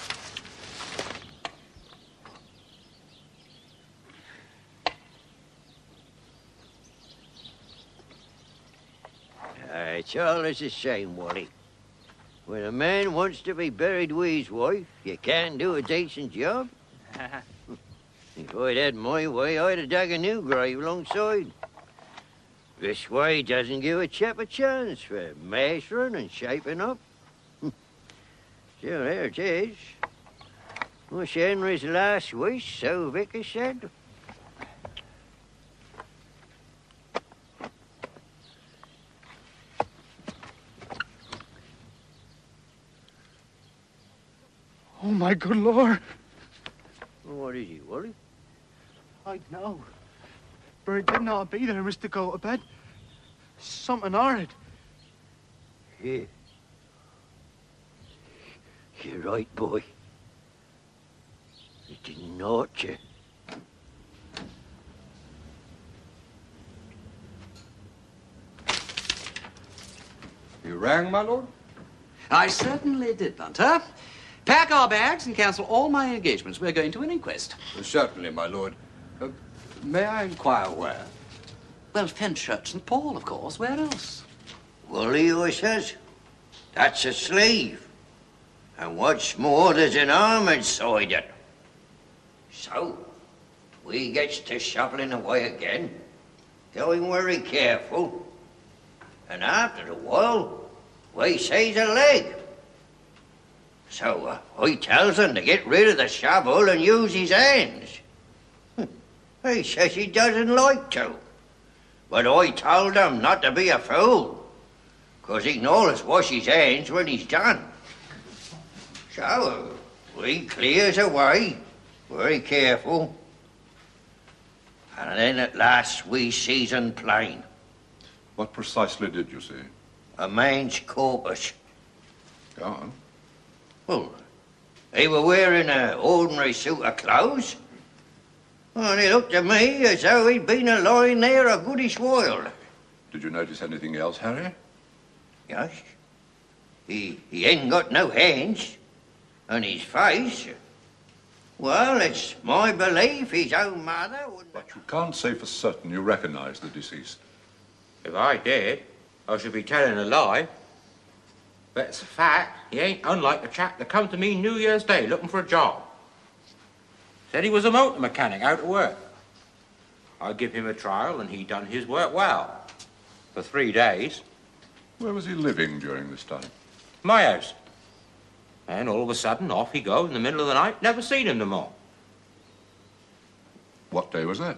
[SPEAKER 19] It's always the same, Wally. When a man wants to be buried with his wife, you can't do a decent job. If I'd had my way, I'd have dug a new grave alongside. This way doesn't give a chap a chance for mastering and shaping up. So there it is. Was Henry's last wish, so Vicar said.
[SPEAKER 12] Oh, my good Lord.
[SPEAKER 19] What is it, Wally?
[SPEAKER 12] I know. But it didn't ought to be there, Mr. Go to bed. Something horrid.
[SPEAKER 19] Yeah. You're right, boy. It didn't ought to.
[SPEAKER 1] You rang, my lord?
[SPEAKER 2] I certainly did, Bunter. Pack our bags and cancel all my engagements. We're going to an inquest.
[SPEAKER 1] Certainly, my lord. May I inquire where?
[SPEAKER 2] Well, Fenchurch St. Paul, of course. Where else?
[SPEAKER 19] Wally, I says. That's a sleeve. And what's more, there's an arm inside it. So, we gets to shuffling away again, going very careful. And after a while, we sees a leg. So, I tells him to get rid of the shovel and use his hands. He says he doesn't like to. But I told him not to be a fool, 'cause he can always wash his hands when he's done. So, we clears away, very careful. And then at last we sees him plain.
[SPEAKER 6] What precisely did you see?
[SPEAKER 19] A man's corpus.
[SPEAKER 6] Go on.
[SPEAKER 19] Well, he were wearing an ordinary suit of clothes. And it looked to me as though he'd been a lying there a goodish while.
[SPEAKER 6] Did you notice anything else, Harry?
[SPEAKER 19] Yes. He ain't got no hands. And his face, well, it's my belief his own mother wouldn't...
[SPEAKER 6] But you can't say for certain you recognize the deceased.
[SPEAKER 3] If I did, I should be telling a lie. But it's a fact, he ain't unlike the chap that come to me New Year's Day looking for a job. Said he was a motor mechanic out of work. I give him a trial and he done his work well. For 3 days.
[SPEAKER 6] Where was he living during this time?
[SPEAKER 3] My house. And all of a sudden, off he go in the middle of the night. Never seen him no more.
[SPEAKER 6] What day was that?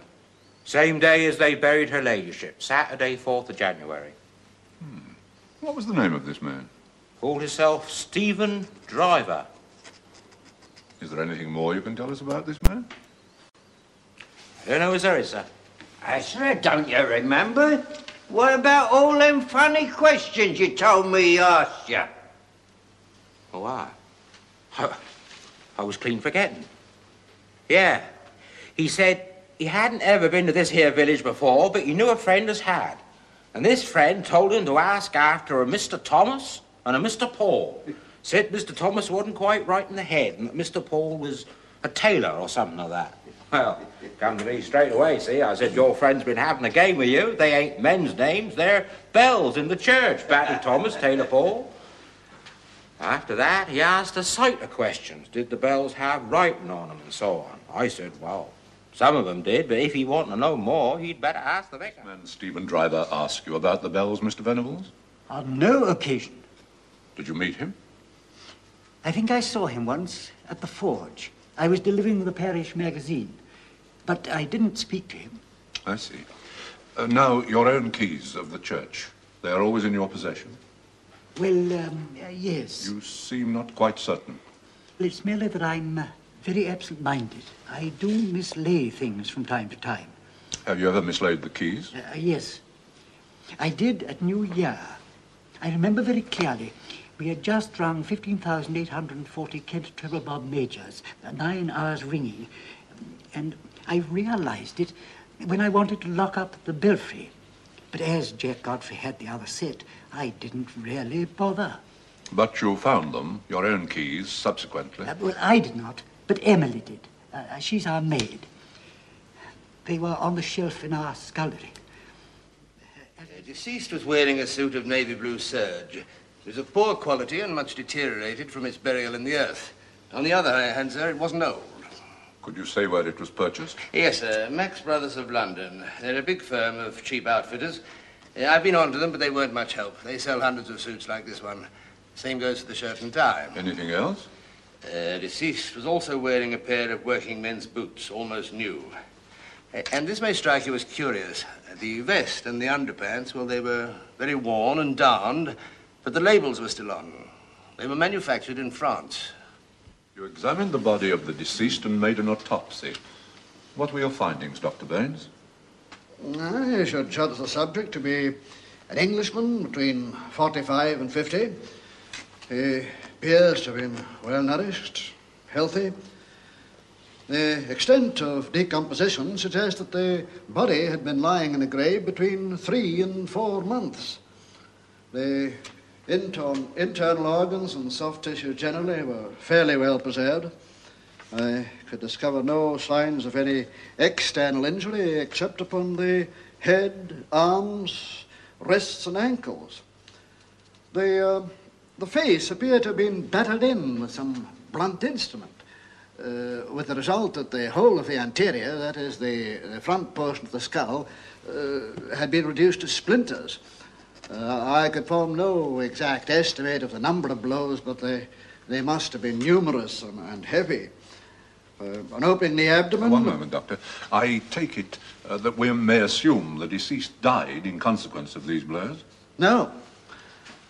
[SPEAKER 3] Same day as they buried her ladyship. Saturday, 4th of January.
[SPEAKER 6] What was the name of this man?
[SPEAKER 3] Called himself Stephen Driver.
[SPEAKER 6] Is there anything more you can tell us about this man?
[SPEAKER 3] I don't know as there is, sir.
[SPEAKER 19] Ezra, don't you remember? What about all them funny questions you told me he asked you?
[SPEAKER 3] Oh, why? I was clean forgetting. Yeah. He said he hadn't ever been to this here village before, but he knew a friend as had. And this friend told him to ask after a Mr. Thomas and a Mr. Paul. Said Mr. Thomas wasn't quite right in the head and that Mr. Paul was a tailor or something like that. Well, come to me straight away, see? I said, your friend's been having a game with you. They ain't men's names, they're bells in the church. Batty Thomas, Tailor Paul. After that, he asked a sight of questions. Did the bells have writing on them and so on? I said, well, some of them did, but if he wanted to know more, he'd better ask the vicar.
[SPEAKER 6] And Stephen Driver asked you about the bells, Mr. Venables?
[SPEAKER 5] On no occasion.
[SPEAKER 20] Did you meet him?
[SPEAKER 5] I think I saw him once at the forge. I was delivering the parish magazine, but I didn't speak to him.
[SPEAKER 20] I see. Now, your own keys of the church, they are always in your possession?
[SPEAKER 5] Well, yes.
[SPEAKER 20] You seem not quite certain.
[SPEAKER 5] Well, it's merely that I'm very absent-minded. I do mislay things from time to time.
[SPEAKER 20] Have you ever mislaid the keys?
[SPEAKER 5] Yes. I did at New Year. I remember very clearly. We had just rung 15,840 Kent treble bob majors, 9 hours ringing, and I realized it when I wanted to lock up the belfry. But as Jack Godfrey had the other set, I didn't really bother.
[SPEAKER 20] But you found them, your own keys, subsequently?
[SPEAKER 5] Well, I did not, but Emily did. She's our maid. They were on the shelf in our scullery.
[SPEAKER 21] The deceased was wearing a suit of navy blue serge. It was of poor quality and much deteriorated from its burial in the earth. On the other hand, sir, it wasn't old.
[SPEAKER 20] Could you say where it was purchased?
[SPEAKER 21] Yes, sir. Max Brothers of London. They're a big firm of cheap outfitters. I've been on to them, but they weren't much help. They sell hundreds of suits like this one. Same goes for the shirt and tie.
[SPEAKER 20] Anything else?
[SPEAKER 21] Deceased was also wearing a pair of working men's boots, almost new. And this may strike you as curious. The vest and the underpants, well, they were very worn and darned, but the labels were still on. They were manufactured in France.
[SPEAKER 20] You examined the body of the deceased and made an autopsy. What were your findings, Dr. Baines?
[SPEAKER 12] I should judge the subject to be an Englishman between 45 and 50. He appears to have been well-nourished, healthy. The extent of decomposition suggests that the body had been lying in a grave between 3 and 4 months. The internal organs and soft tissue generally were fairly well preserved. I could discover no signs of any external injury except upon the head, arms, wrists and ankles. The face appeared to have been battered in with some blunt instrument, with the result that the whole of the anterior, that is the front portion of the skull, had been reduced to splinters. I could form no exact estimate of the number of blows, but they must have been numerous and heavy. On opening the abdomen...
[SPEAKER 20] One moment, Doctor. I take it that we may assume the deceased died in consequence of these blows?
[SPEAKER 12] No.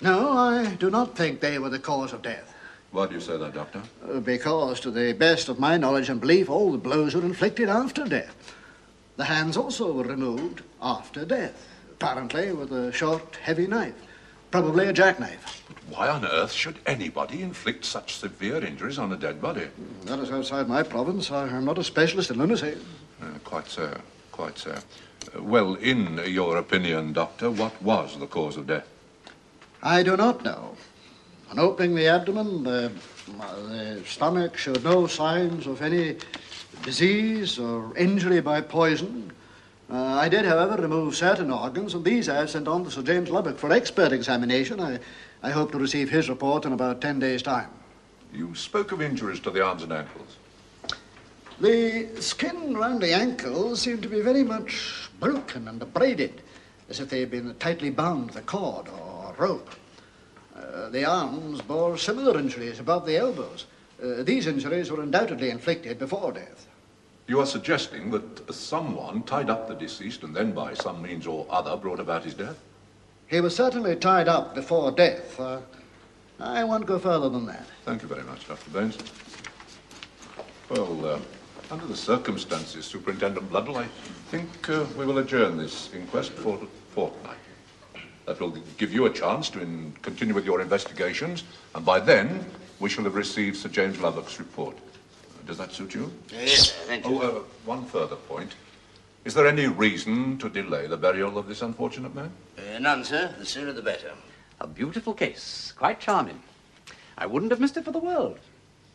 [SPEAKER 12] No, I do not think they were the cause of death.
[SPEAKER 20] Why do you say that, Doctor?
[SPEAKER 12] Because, to the best of my knowledge and belief, all the blows were inflicted after death. The hands also were removed after death, apparently with a short, heavy knife, probably a jackknife.
[SPEAKER 20] But why on earth should anybody inflict such severe injuries on a dead body?
[SPEAKER 12] That is outside my province. I'm not a specialist in lunacy.
[SPEAKER 20] Quite so, quite so. Well, in your opinion, Doctor, what was the cause of death?
[SPEAKER 12] I do not know. On opening the abdomen, the stomach showed no signs of any disease or injury by poison. I did, however, remove certain organs, and these I have sent on to Sir James Lubbock for expert examination. I hope to receive his report in about 10 days' time.
[SPEAKER 20] You spoke of injuries to the arms and ankles.
[SPEAKER 12] The skin round the ankles seemed to be very much broken and abraded, as if they had been tightly bound with a cord or rope. The arms bore similar injuries above the elbows. These injuries were undoubtedly inflicted before death.
[SPEAKER 20] You are suggesting that someone tied up the deceased and then by some means or other brought about his death?
[SPEAKER 12] He was certainly tied up before death. I won't go further than that.
[SPEAKER 20] Thank you very much, Dr. Baines. Well, under the circumstances, Superintendent Bloodle, I think we will adjourn this inquest for a fortnight. That will give you a chance to continue with your investigations, and by then we shall have received Sir James Lubbock's report. Does that suit you?
[SPEAKER 21] Yes, thank you.
[SPEAKER 20] Oh, one further point. Is there any reason to delay the burial of this unfortunate man?
[SPEAKER 21] None, sir. The sooner the better.
[SPEAKER 2] A beautiful case. Quite charming. I wouldn't have missed it for the world.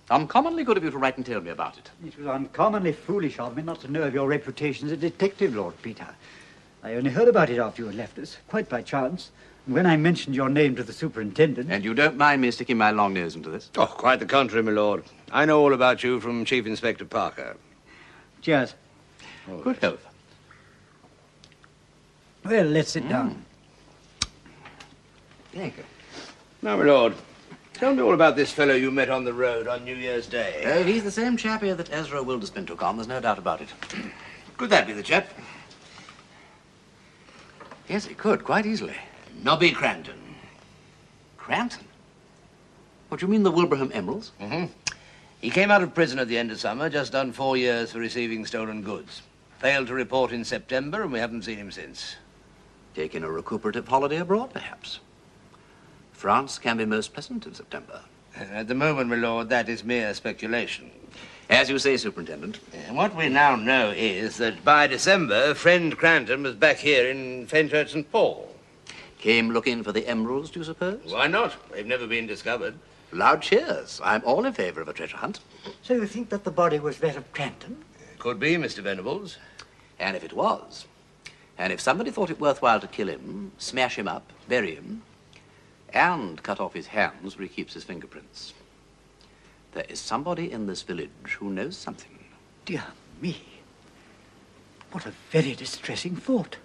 [SPEAKER 2] Uncommonly good of you to write and tell me about it.
[SPEAKER 5] It was uncommonly foolish of me not to know of your reputation as a detective, Lord Peter. I only heard about it after you had left us, quite by chance. And when I mentioned your name to the superintendent...
[SPEAKER 2] And you don't mind me sticking my long nose into this?
[SPEAKER 21] Oh, quite the contrary, my lord. I know all about you from Chief Inspector Parker.
[SPEAKER 5] Cheers.
[SPEAKER 2] Good health.
[SPEAKER 5] Well, let's sit down.
[SPEAKER 2] Thank you.
[SPEAKER 21] Now, my lord, Tell me all about this fellow you met on the road on New Year's Day.
[SPEAKER 2] Oh, he's the same chappie that Ezra Wilderspin took on, there's no doubt about it.
[SPEAKER 21] Could that be the chap?
[SPEAKER 2] Yes, it could, quite easily.
[SPEAKER 21] Nobby Cranton.
[SPEAKER 2] Cranton? What, do you mean the Wilbraham Emeralds?
[SPEAKER 21] Mm-hmm. He came out of prison at the end of summer, just done 4 years for receiving stolen goods. Failed to report in September, and we haven't seen him since.
[SPEAKER 2] Taking a recuperative holiday abroad, perhaps. France can be most pleasant in September.
[SPEAKER 21] At the moment, my lord, that is mere speculation.
[SPEAKER 2] As you say, Superintendent.
[SPEAKER 21] And what we now know is that by December, friend Cranton was back here in Fenchurch St. Paul.
[SPEAKER 2] Came looking for the emeralds, do you suppose?
[SPEAKER 21] Why not? They've never been discovered.
[SPEAKER 2] Loud cheers. I'm all in favor of a treasure hunt.
[SPEAKER 5] So you think that the body was that of Cranton?
[SPEAKER 21] Could be, Mr. Venables.
[SPEAKER 2] And if it was, and if somebody thought it worthwhile to kill him, smash him up, bury him, and cut off his hands where he keeps his fingerprints, there is somebody in this village who knows something.
[SPEAKER 5] Dear me. What a very distressing thought.